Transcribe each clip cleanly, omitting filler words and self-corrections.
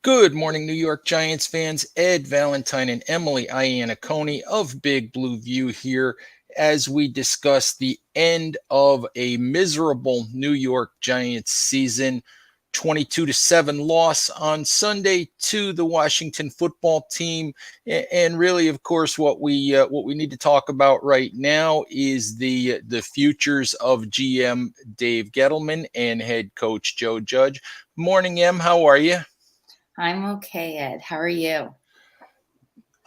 Good morning, New York Giants fans. Ed Valentine and Emily Iannaconi of Big Blue View here as we discuss the end of a miserable New York Giants season. 22-7 loss on Sunday to the Washington football team, and really, of course, what we need to talk about right now is the futures of GM Dave Gettleman and head coach Joe Judge. Morning, Em. How are you? I'm okay, Ed. How are you?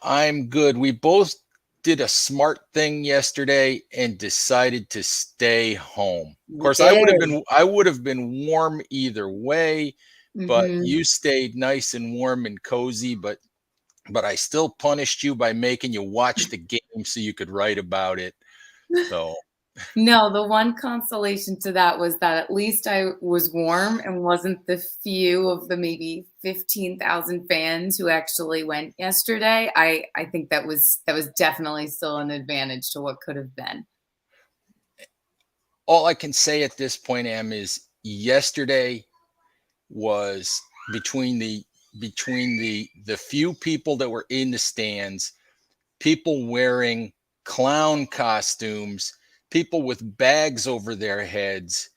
I'm good. We both did a smart thing yesterday and decided to stay home. Of We course, I would have did. been I would have been warm either way, but hmm you stayed nice and warm and cozy, but I still punished you by making you watch the game so you could write about it. So, No, the one consolation to that was that at least I was warm and wasn't the few of the maybe 15,000 fans who actually went yesterday. I think that was definitely still an advantage to what could have been. all I can say at this point, Am, is yesterday was between the few people that were in the stands, people wearing clown costumes, people with bags over their heads,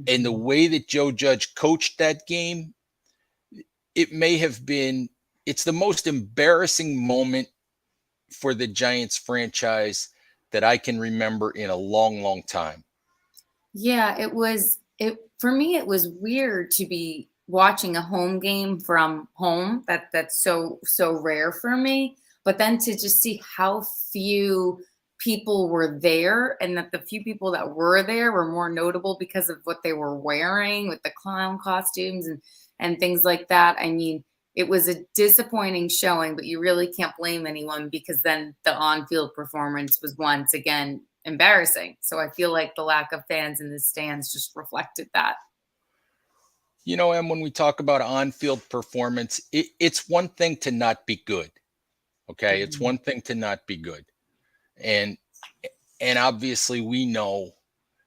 and the Mhm. way that Joe Judge coached that game, it may have been it's the most embarrassing moment for the Giants franchise that I can remember in a long, long time. Yeah, it for me it was weird to be watching a home game from home. That's so rare for me. But then to just see how few people were there and that the few people that were there were more notable because of what they were wearing with the clown costumes and things like that. I mean, it was a disappointing showing, but you really can't blame anyone because then the on-field performance was once again embarrassing. So I feel like the lack of fans in the stands just reflected that. And when we talk about on-field performance, it's one thing to not be good. Okay, it's Mhm. one thing to not be good, and and obviously we know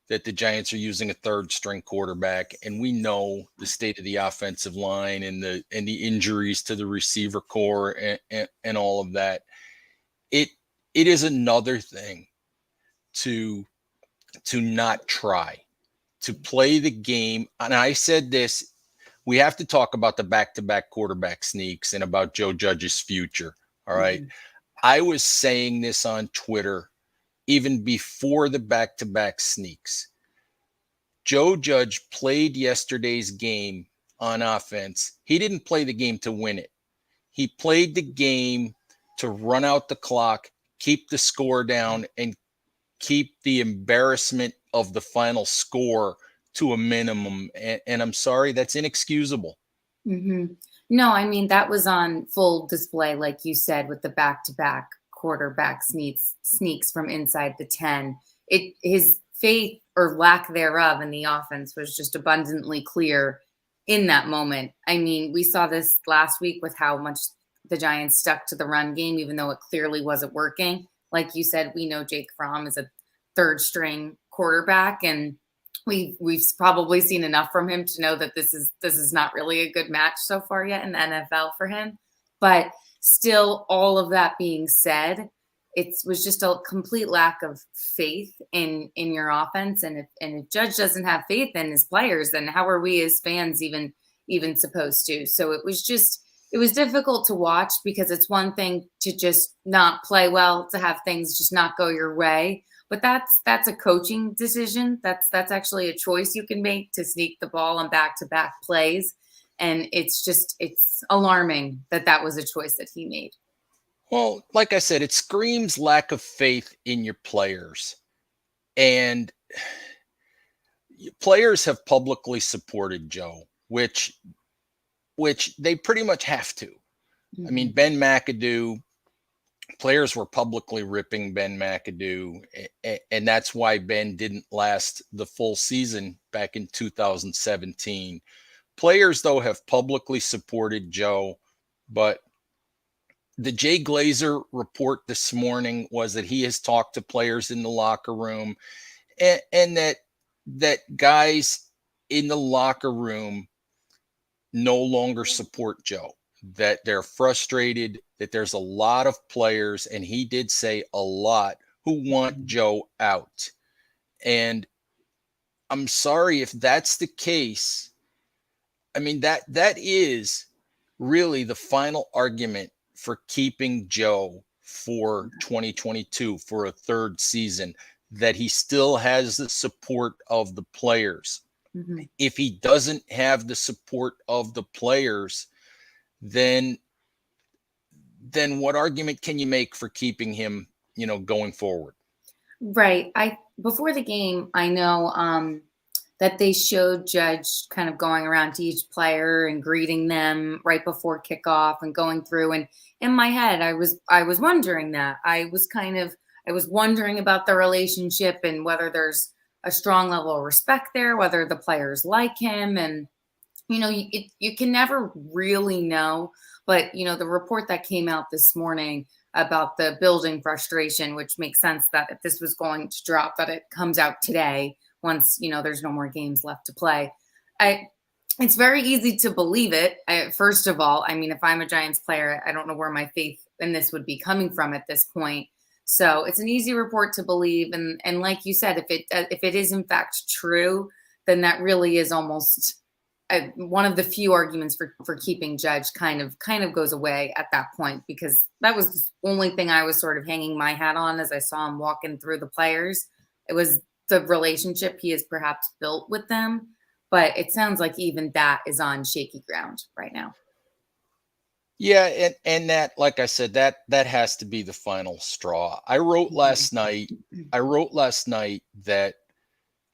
that the Giants are using a third string quarterback, and we know the state of the offensive line and the injuries to the receiver core and all of that. It it is another thing to not try to play the game. And I said this, we have to talk about the back-to-back quarterback sneaks and about Joe Judge's future. All right. Mhm. I was saying this on Twitter even before the back-to-back sneaks. Joe Judge played yesterday's game on offense. He didn't play the game to win it. He played the game to run out the clock, keep the score down, and keep the embarrassment of the final score to a minimum. And I'm sorry, that's inexcusable. Mhm. No, I mean that was on full display, like you said, with the back-to-back quarterback sneaks from inside the 10. It his faith or lack thereof in the offense was just abundantly clear in that moment. I mean, we saw this last week with how much the Giants stuck to the run game, even though it clearly wasn't working. Like you said, we know Jake Fromm is a third string quarterback, and we've probably seen enough from him to know that this is not really a good match so far yet in the NFL for him. But still, all of that being said, it was just a complete lack of faith in your offense. And if Judge doesn't have faith in his players, then how are we as fans even supposed to? So it was difficult to watch because it's one thing to just not play well, to have things just not go your way, but that's a coaching decision. That's actually a choice you can make to sneak the ball on back-to-back plays, and it's alarming that that was a choice that he made. Well, like I said, it screams lack of faith in your players. And players have publicly supported Joe, which they pretty much have to. I mean, Mhm. Ben McAdoo, players were publicly ripping Ben McAdoo, and that's why Ben didn't last the full season back in 2017. Players, though, have publicly supported Joe, but the Jay Glazer report this morning was that he has talked to players in the locker room, and that guys in the locker room no longer support Joe. that they're frustrated, that there's a lot of players, and he did say a lot, who want Joe out. And I'm sorry if that's the case. I mean, that is really the final argument for keeping Joe for 2022 for a third season, that he still has the support of the players. Mhm. If he doesn't have the support of the players, then what argument can you make for keeping him, going forward? Right. I before the game, I know that they showed Judge kind of going around to each player and greeting them right before kickoff and going through. And in my head, I was wondering that. I was wondering about the relationship and whether there's a strong level of respect there, whether the players like him, and you can never really know. But the report that came out this morning about the building frustration, which makes sense that if this was going to drop, that it comes out today once there's no more games left to play. I It's very easy to believe it. First of all, I mean, if I'm a Giants player, I don't know where my faith in this would be coming from at this point. So it's an easy report to believe, and like you said, if it is in fact true, then that really is almost one of the few arguments for keeping Judge kind of goes away at that point, because that was the only thing I was sort of hanging my hat on as I saw him walking through the players. It was the relationship he has perhaps built with them, but it sounds like even that is on shaky ground right now. Yeah, and that, like I said, that has to be the final straw. I wrote last night that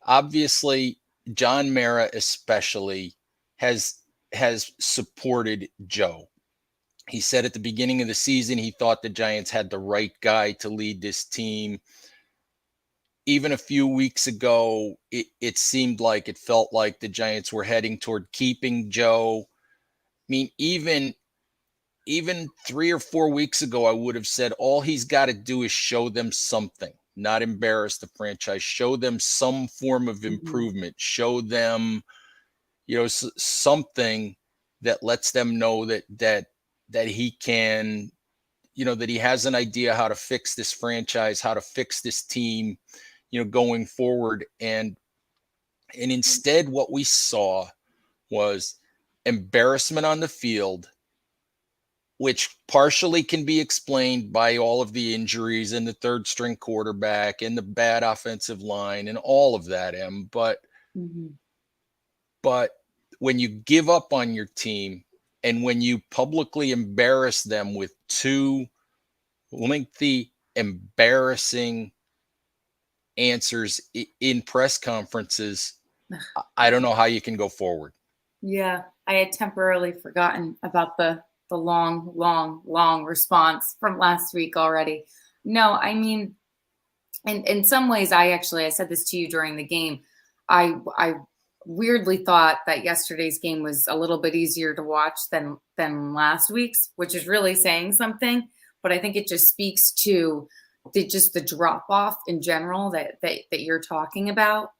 obviously John Mara especially has supported Joe. He said at the beginning of the season he thought the Giants had the right guy to lead this team. Even a few weeks ago, it felt like the Giants were heading toward keeping Joe. I mean, even 3 or 4 weeks ago, I would have said all he's got to do is show them something, not embarrass the franchise, show them some form of Mhm. improvement, show them, something that lets them know that he can, that he has an idea how to fix this franchise, how to fix this team, going forward. And instead, what we saw was embarrassment on the field, which partially can be explained by all of the injuries and the third string quarterback and the bad offensive line and all of that, but Mhm. but when you give up on your team and when you publicly embarrass them with two lengthy, embarrassing answers in press conferences, I don't know how you can go forward. Yeah, I had temporarily forgotten about the long, long, long response from last week already. No, I mean, in some ways, I said this to you during the game. I weirdly thought that yesterday's game was a little bit easier to watch than last week's, which is really saying something. But I think it just speaks to the drop off in general that you're talking about.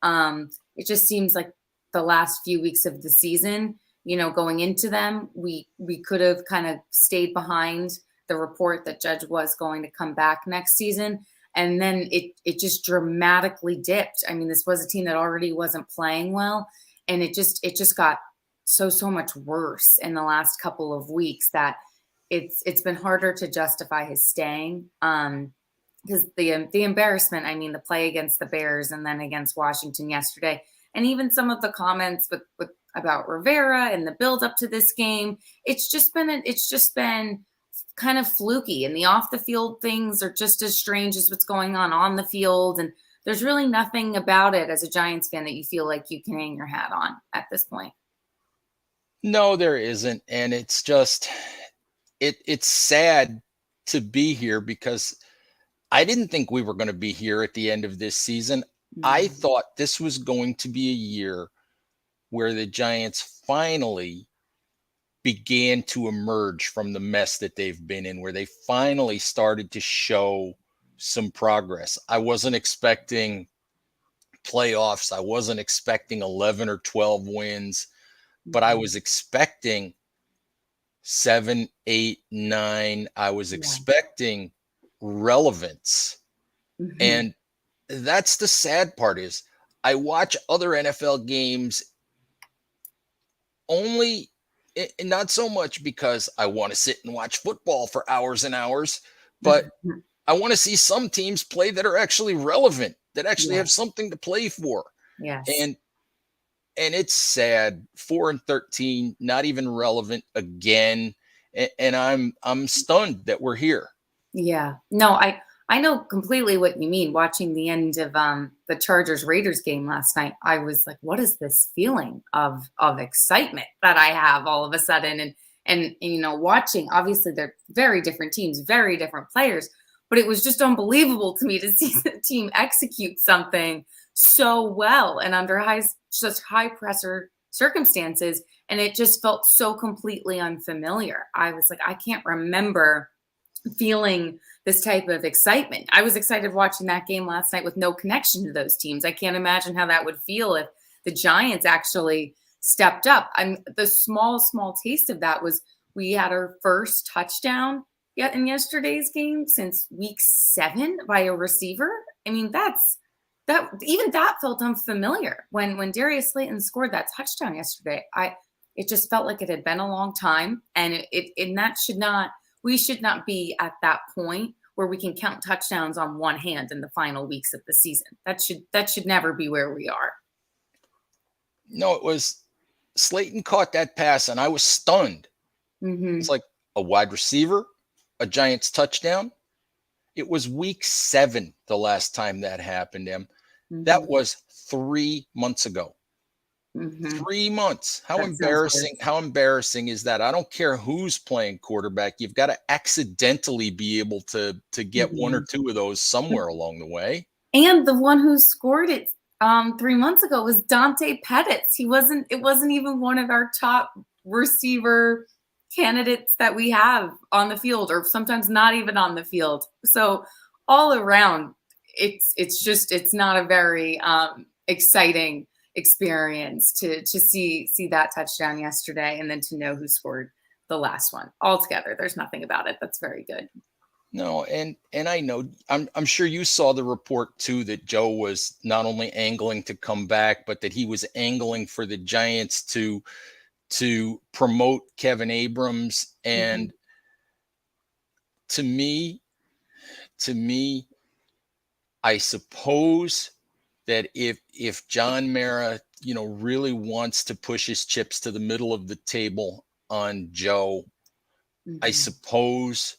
It just seems like the last few weeks of the season, going into them, we could have kind of stayed behind the report that Judge was going to come back next season, and then it just dramatically dipped. I mean, this was a team that already wasn't playing well, and it just got so much worse in the last couple of weeks that it's been harder to justify his staying. Because the embarrassment, I mean, the play against the Bears and then against Washington yesterday, and even some of the comments with about Rivera and the build up to this game, it's just been kind of fluky, and the off the field things are just as strange as what's going on the field, and there's really nothing about it as a Giants fan that you feel like you can hang your hat on at this point. No, there isn't, and it's just it's sad to be here because I didn't think we were going to be here at the end of this season. I Mhm. thought this was going to be a year where the Giants finally began to emerge from the mess that they've been in, where they finally started to show some progress. I wasn't expecting playoffs. I wasn't expecting 11 or 12 wins, but I was Mhm. expecting 7, 8, 9. I was Yeah. expecting relevance. Hmm. And that's the sad part is I watch other NFL games only not so much because I want to sit and watch football for hours and hours, but I want to see some teams play that are actually relevant, that actually have Yes. something to play for. Yes. And it's sad. 4-13, not even relevant again. And I'm stunned that we're here. Yeah. No, I know completely what you mean. Watching the end of the Chargers Raiders game last night, I was like, what is this feeling of excitement that I have all of a sudden? And you know, watching, obviously they're very different teams, very different players, but it was just unbelievable to me to see the team execute something so well and under such high pressure circumstances. And it just felt so completely unfamiliar. I was like, I can't remember feeling this type of excitement. I was excited watching that game last night with no connection to those teams. I can't imagine how that would feel if the Giants actually stepped up. And the small taste of that was we had our first touchdown yet in yesterday's game since week 7 by a receiver. I mean, that even that felt unfamiliar when Darius Slayton scored that touchdown yesterday. It just felt like it had been a long time, and and that should not we should not be at that point where we can count touchdowns on one hand in the final weeks of the season. That should never be where we are. No, it was Slayton caught that pass and I was stunned. It's Hmm. like a wide receiver, a Giants touchdown. It was week 7 the last time that happened, Em. That Hmm. was 3 months ago. Hmm. 3 months. How That sounds embarrassing, worse. how embarrassing is that? I don't care who's playing quarterback. You've got to accidentally be able to get one or Hmm. two of those somewhere along the way. And the one who scored it 3 months ago was Dante Pettis. It wasn't even one of our top receiver candidates that we have on the field, or sometimes not even on the field. So all around, it's not a very exciting experience to see that touchdown yesterday and then to know who scored the last one. Altogether, there's nothing about it that's very good. No, and I know I'm sure you saw the report too that Joe was not only angling to come back, but that he was angling for the Giants to promote Kevin Abrams. Hmm. And to me, to me, I suppose that if John Mara, really wants to push his chips to the middle of the table on Joe, I Hmm. suppose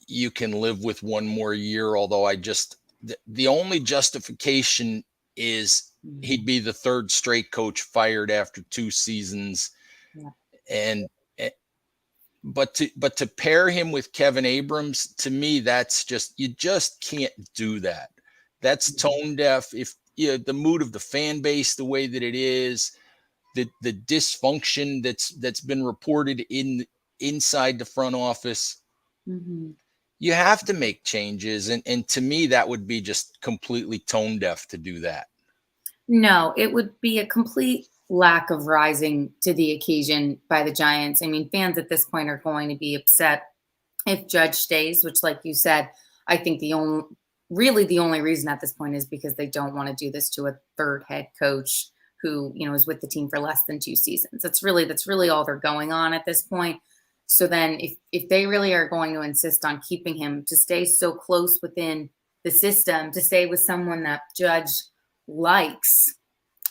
you can live with one more year. Although the only justification is Hmm. he'd be the third straight coach fired after 2 seasons. Yeah. And eh, but to pair him with Kevin Abrams, to me, that's you just can't do that. That's tone deaf. If the mood of the fan base, the way that it is, the dysfunction that's been reported inside the front office, Hmm. you have to make changes. And to me, that would be just completely tone deaf to do that. No, it would be a complete lack of rising to the occasion by the Giants. I mean, fans at this point are going to be upset if Judge stays, which, like you said, I think the only reason at this point is because they don't want to do this to a third head coach who, is with the team for less than 2 seasons. That's really all they're going on at this point. So then if they really are going to insist on keeping him to stay so close within the system, to stay with someone that Judge likes,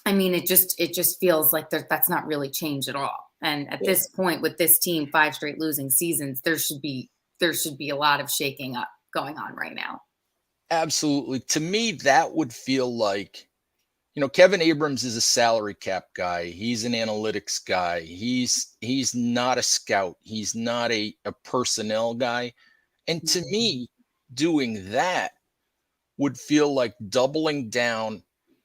I mean, it just feels like that's not really change at all. And at Well, this point, with this team, 5 straight losing seasons, there should be a lot of shaking up going on right now. absolutely. To me, that would feel like, Kevin Abrams is a salary cap guy. He's an analytics guy. He's not a scout. He's not a personnel guy. And to Mhm. me, doing that would feel like doubling down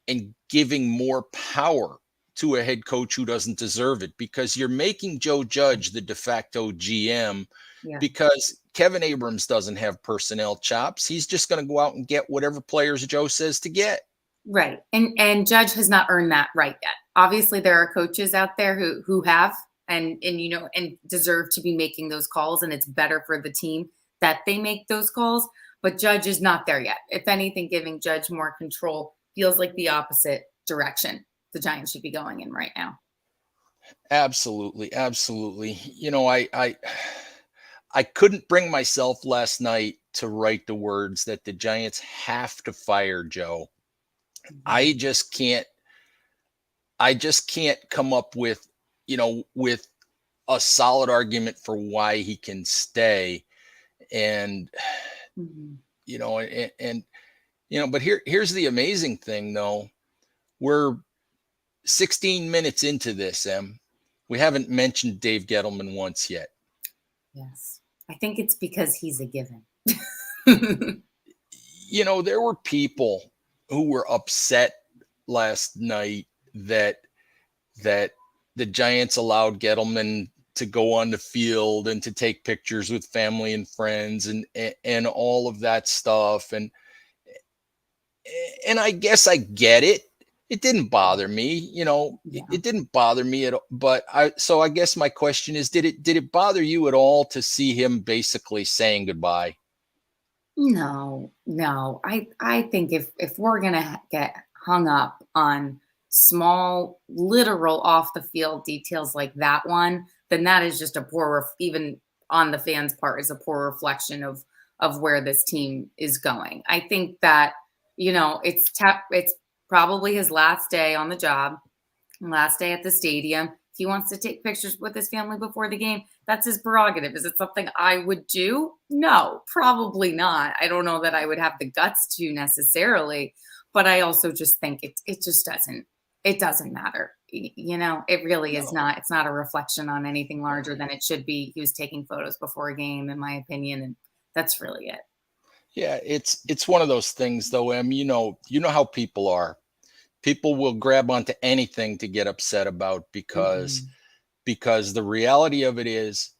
and giving more power to a head coach who doesn't deserve it, because you're making Joe Judge the de facto GM Yeah. because Kevin Abrams doesn't have personnel chops. He's just going to go out and get whatever players Joe says to get. Right. And Judge has not earned that right yet. Obviously, there are coaches out there who have, and and deserve to be making those calls, and it's better for the team that they make those calls. But Judge is not there yet. If anything, giving Judge more control feels like the opposite direction the Giants should be going in right now. Absolutely, absolutely. I couldn't bring myself last night to write the words that the Giants have to fire Joe. I Mhm. just can't I just can't come up with a solid argument for why he can stay. And Mhm. but here's the amazing thing though. We're 16 minutes into this, Em. We haven't mentioned Dave Gettleman once yet. Yes. I think it's because he's a given. There were people who were upset last night that the Giants allowed Gettleman to go on the field and to take pictures with family and friends and all of that stuff. And I guess I get it. It didn't bother me, Yeah. it didn't bother me at all. But I guess my question is, did it bother you at all to see him basically saying goodbye? No, no. I think if we're gonna get hung up on small, literal off the field details like that one, then that is just a even on the fans' part, is a poor reflection of where this team is going. I think that it's probably his last day on the job, last day at the stadium. If he wants to take pictures with his family before the game, that's his prerogative. Is it something I would do? No, probably not. I don't know that I would have the guts to necessarily, but I also just think it just doesn't matter. It really is No. not. It's not a reflection on anything larger than it should be. He was taking photos before a game, in my opinion, and that's really it. Yeah, it's one of those things though, Em. You know how people are. People will grab onto anything to get upset about Mhm. because the reality of it is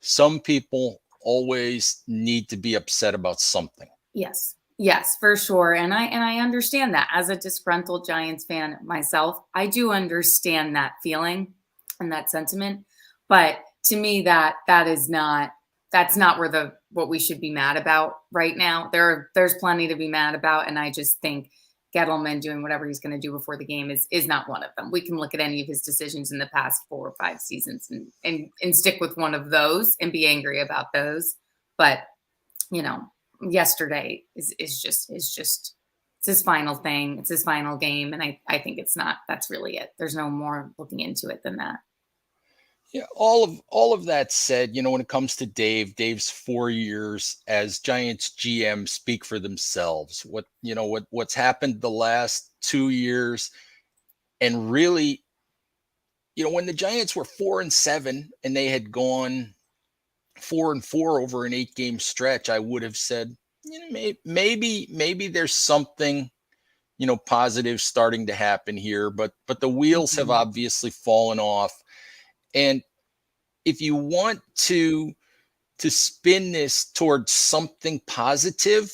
some people always need to be upset about something. Yes. Yes, for sure. And I understand that. As a disgruntled Giants fan myself, I do understand that feeling and that sentiment. But to me, that's not where the what we should be mad about right now. There's plenty to be mad about. And I just think Gettleman doing whatever he's going to do before the game is not one of them. We can look at any of his decisions in the past 4 or 5 seasons and stick with one of those and be angry about those. But you know, yesterday is just it's his final thing. It's his final game. And I think that's really it. There's no more looking into it than that. Yeah, all of that said, when it comes to Dave's 4 years as Giants GM speak for themselves. What's happened the last 2 years, and really, when the Giants were 4-7 and they had gone 4-4 over an 8-game stretch, I would have said, maybe there's something, positive starting to happen here, but the wheels have Mhm. obviously fallen off. And if you want to spin this towards something positive,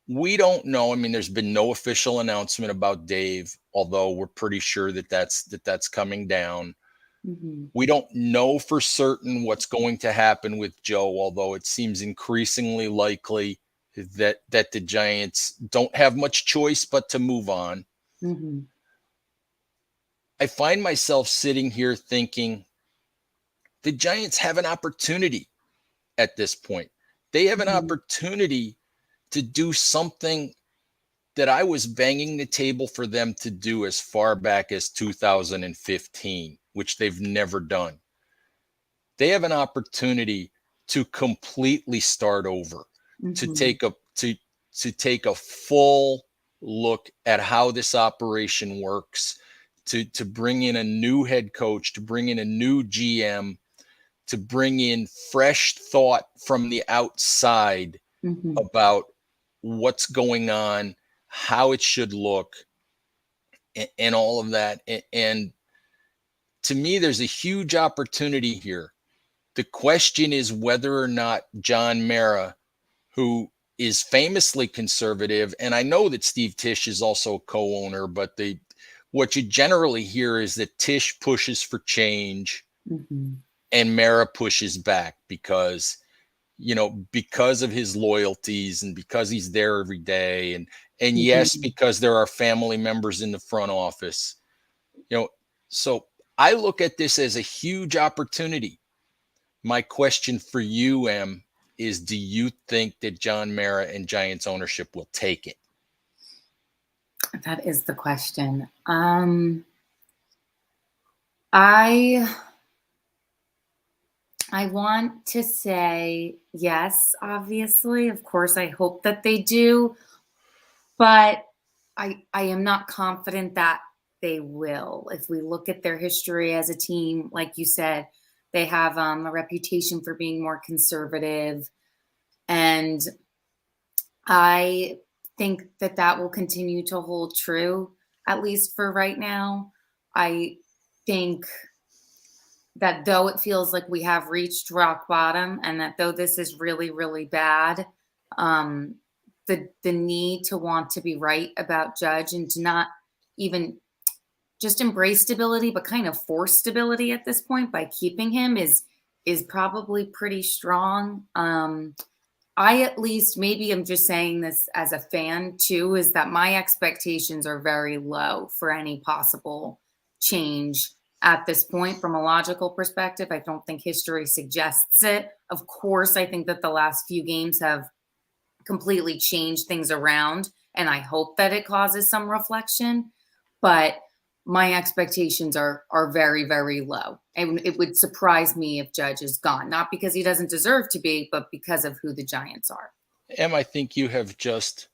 we don't know. I mean, there's been no official announcement about Dave, although we're pretty sure that's coming down. Mhm. We don't know for certain what's going to happen with Joe, although it seems increasingly likely that the Giants don't have much choice but to move on. Mhm. I find myself sitting here thinking the Giants have an opportunity at this point. They have an Mhm. opportunity to do something that I was banging the table for them to do as far back as 2015, which they've never done. They have an opportunity to completely start over, to Mhm. take a to take a full look at how this operation works, to bring in a new head coach, to bring in a new GM, to bring in fresh thought from the outside Mhm. about what's going on, how it should look, and all of that. And to me, there's a huge opportunity here. The question is whether or not John Mara, who is famously conservative, and I know that Steve Tisch is also a co-owner, but what you generally hear is that Tisch pushes for change. Mm-hmm. And Mara pushes back because, because of his loyalties and because he's there every day. And yes, Mm-hmm. because there are family members in the front office, so I look at this as a huge opportunity. My question for you, Em, is do you think that John Mara and Giants ownership will take it? That is the question. I I want to say yes, obviously. Of course, I hope that they do, but I am not confident that they will. If we look at their history as a team, like you said, they have a reputation for being more conservative, and I think that that will continue to hold true, at least for right now. I think that though it feels like we have reached rock bottom and that though this is really, really bad, um, the need to want to be right about Judge and to not even just embrace stability, but kind of force stability at this point by keeping him is probably pretty strong. I at least, maybe I'm just saying this as a fan too, is that my expectations are very low for any possible change at this point from a logical perspective. I don't think history suggests it. Of course, I think that the last few games have completely changed things around, and I hope that it causes some reflection. But my expectations are very, very low. And it would surprise me if Judge is gone, not because he doesn't deserve to be, but because of who the Giants are. Em, I think you have just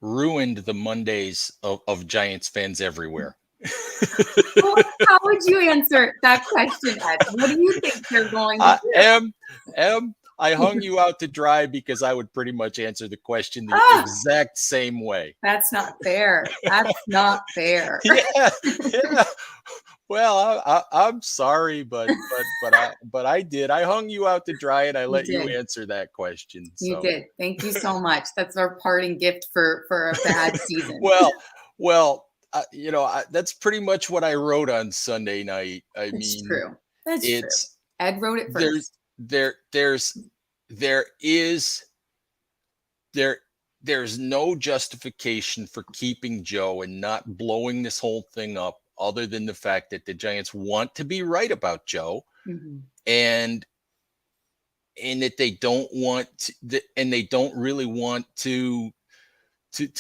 ruined the Mondays of Giants fans everywhere. Well, how would you answer that question, Ed? What do you think they're going to Em, I hung you out to dry because I would pretty much answer the question the do? exact same way. That's not fair. That's not fair. Yeah, yeah. Well, I'm sorry, but I did. I hung you out to dry and I You let you did. answer that question. You So, did. Thank you so much. That's our parting gift for a bad season. well, well, that's pretty much what I wrote on Sunday night. I It's mean, true. That's true. it's Ed wrote it there's first. there there's there is there there's no justification for keeping Joe and not blowing this whole thing up other than the fact that the Giants want to be right about Joe, Mhm. and that they don't want and they don't really want to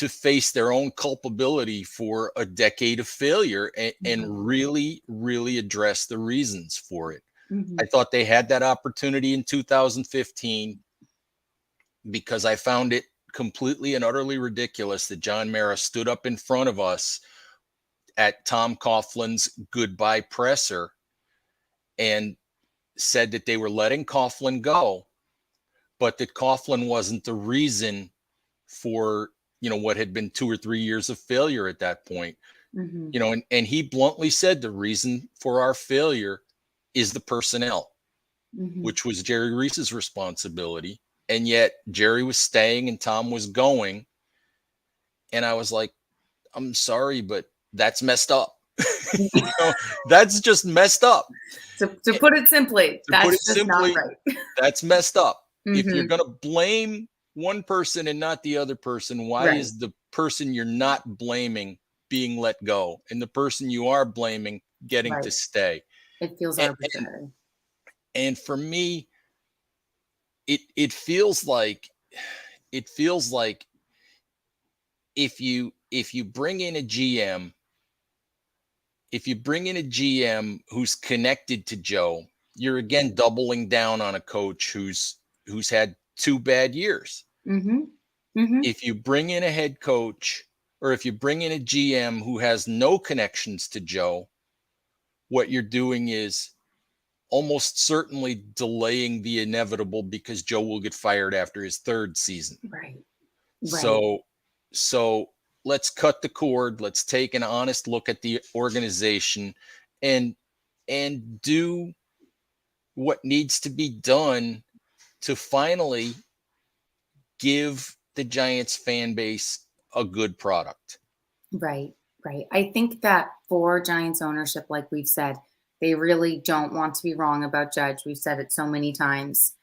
face their own culpability for a decade of failure, Mhm. and really address the reasons for it. I Mhm. thought they had that opportunity in 2015 because I found it completely and utterly ridiculous that John Mara stood up in front of us at Tom Coughlin's goodbye presser and said that they were letting Coughlin go, but that Coughlin wasn't the reason for what had been 2 or 3 years of failure at that point. Mhm. And he bluntly said the reason for our failure is the personnel, Mhm. which was Jerry Reese's responsibility. And yet Jerry was staying and Tom was going. And I was like, I'm sorry, but that's messed up. you know, that's just messed up. To put it simply, To put that's it just not simply, right. that's messed up. If you're Mhm. going to blame one person and not the other person, why Right. is the person you're not blaming being let go and the person you are blaming getting to Right. stay? It feels And, and, arbitrary. and for me, it feels like if you bring in a GM, if you bring in a GM who's connected to Joe, you're again doubling down on a coach who's had 2 bad years. Mhm. Mhm. If you bring in a head coach, or if you bring in a GM who has no connections to Joe, what you're doing is almost certainly delaying the inevitable because Joe will get fired after his third season. Right. Right. So so let's cut the cord. Let's take an honest look at the organization and do what needs to be done to finally give the Giants fan base a good product. Right, right. I think that for Giants ownership, like we've said, They really don't want to be wrong about Judge. We've said it so many times.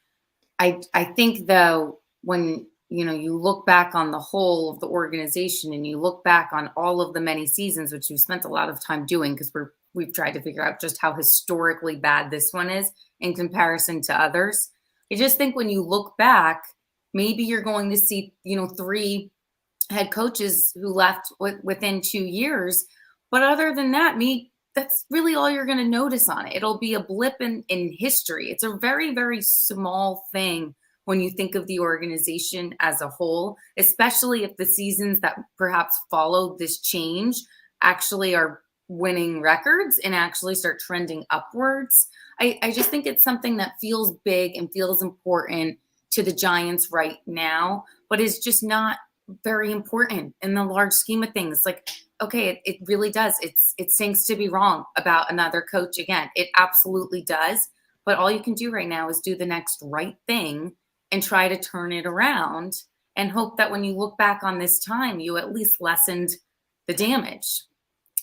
I think though, when you look back on the whole of the organization and you look back on all of the many seasons, which we've spent a lot of time doing because we've tried to figure out just how historically bad this one is in comparison to others. I just think when you look back, maybe you're going to see, three head coaches who left within 2 years. But other than that, that's really all you're going to notice on it. It'll be a blip in history. It's a very, very small thing when you think of the organization as a whole, especially if the seasons that perhaps follow this change actually are winning records and actually start trending upwards. I just think it's something that feels big and feels important to the Giants right now, but is just not very important in the large scheme of things. Like, okay, it really does. It stinks to be wrong about another coach again. It absolutely does. But all you can do right now is do the next right thing and try to turn it around and hope that when you look back on this time, you at least lessened the damage.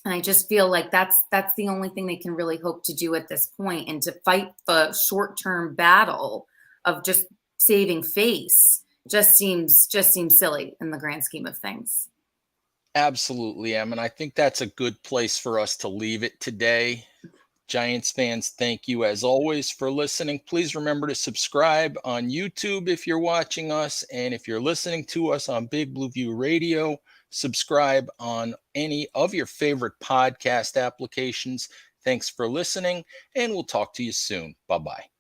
And I just feel like that's the only thing they can really hope to do at this point, and to fight the short-term battle of just saving face just seems silly in the grand scheme of things. Absolutely, Em. And I think that's a good place for us to leave it today. Giants fans, thank you as always for listening. Please remember to subscribe on YouTube if you're watching us. And if you're listening to us on Big Blue View Radio, subscribe on any of your favorite podcast applications. Thanks for listening, and we'll talk to you soon. Bye bye.